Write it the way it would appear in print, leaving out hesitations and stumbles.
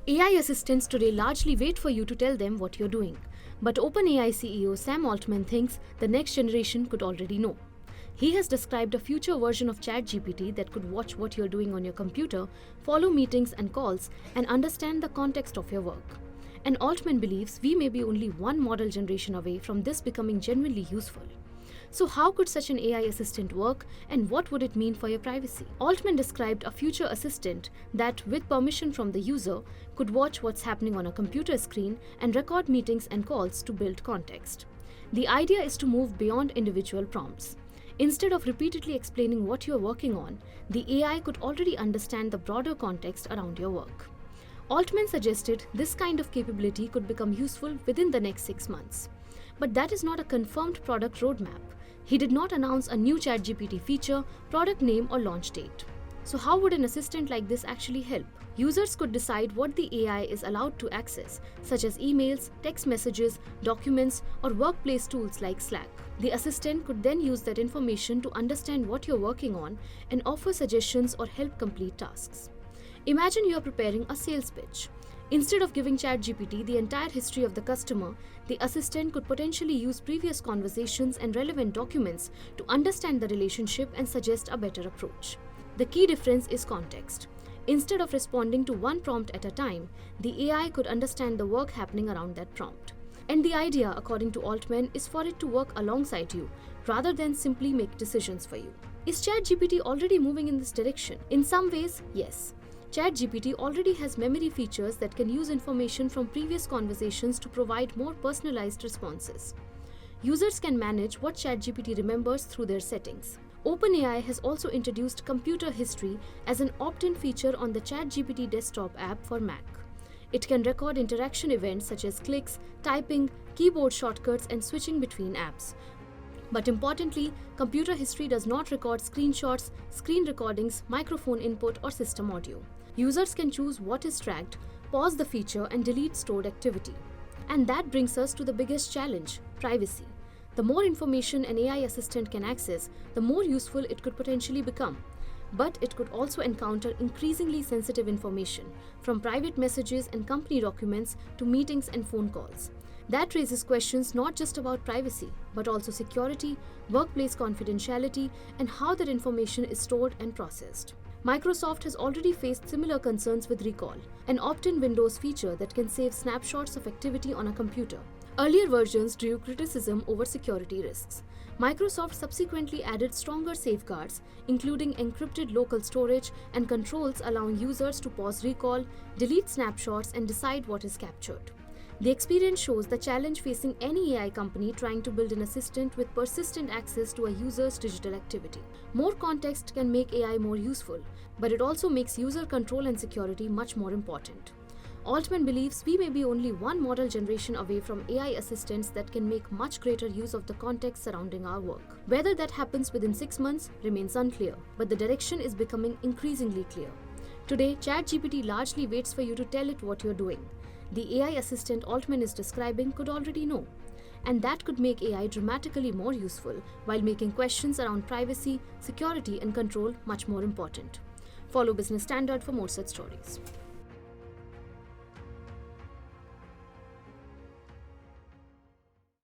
AI assistants today largely wait for you to tell them what you're doing. But OpenAI CEO Sam Altman thinks the next generation could already know. He has described a future version of ChatGPT that could watch what you're doing on your computer, follow meetings and calls, and understand the context of your work. And Altman believes we may be only one model generation away from this becoming genuinely useful. So how could such an AI assistant work, and what would it mean for your privacy? Altman described a future assistant that, with permission from the user, could watch what's happening on a computer screen and record meetings and calls to build context. The idea is to move beyond individual prompts. Instead of repeatedly explaining what you're working on, the AI could already understand the broader context around your work. Altman suggested this kind of capability could become useful within the next 6 months. But that is not a confirmed product roadmap. He did not announce a new ChatGPT feature, product name, or launch date. So how would an assistant like this actually help? Users could decide what the AI is allowed to access, such as emails, text messages, documents, or workplace tools like Slack. The assistant could then use that information to understand what you're working on and offer suggestions or help complete tasks. Imagine you're preparing a sales pitch. Instead of giving ChatGPT the entire history of the customer, the assistant could potentially use previous conversations and relevant documents to understand the relationship and suggest a better approach. The key difference is context. Instead of responding to one prompt at a time, the AI could understand the work happening around that prompt. And the idea, according to Altman, is for it to work alongside you, rather than simply make decisions for you. Is ChatGPT already moving in this direction? In some ways, yes. ChatGPT already has memory features that can use information from previous conversations to provide more personalized responses. Users can manage what ChatGPT remembers through their settings. OpenAI has also introduced computer history as an opt-in feature on the ChatGPT desktop app for Mac. It can record interaction events such as clicks, typing, keyboard shortcuts, and switching between apps. But importantly, computer history does not record screenshots, screen recordings, microphone input, or system audio. Users can choose what is tracked, pause the feature, and delete stored activity. And that brings us to the biggest challenge: privacy. The more information an AI assistant can access, the more useful it could potentially become. But it could also encounter increasingly sensitive information, from private messages and company documents to meetings and phone calls. That raises questions not just about privacy, but also security, workplace confidentiality, and how that information is stored and processed. Microsoft has already faced similar concerns with Recall, an opt-in Windows feature that can save snapshots of activity on a computer. Earlier versions drew criticism over security risks. Microsoft subsequently added stronger safeguards, including encrypted local storage and controls allowing users to pause Recall, delete snapshots, and decide what is captured. The experience shows the challenge facing any AI company trying to build an assistant with persistent access to a user's digital activity. More context can make AI more useful, but it also makes user control and security much more important. Altman believes we may be only one model generation away from AI assistants that can make much greater use of the context surrounding our work. Whether that happens within 6 months remains unclear, but the direction is becoming increasingly clear. Today, ChatGPT largely waits for you to tell it what you're doing. The AI assistant Altman is describing could already know, and that could make AI dramatically more useful while making questions around privacy, security, and control much more important. Follow Business Standard for more such stories.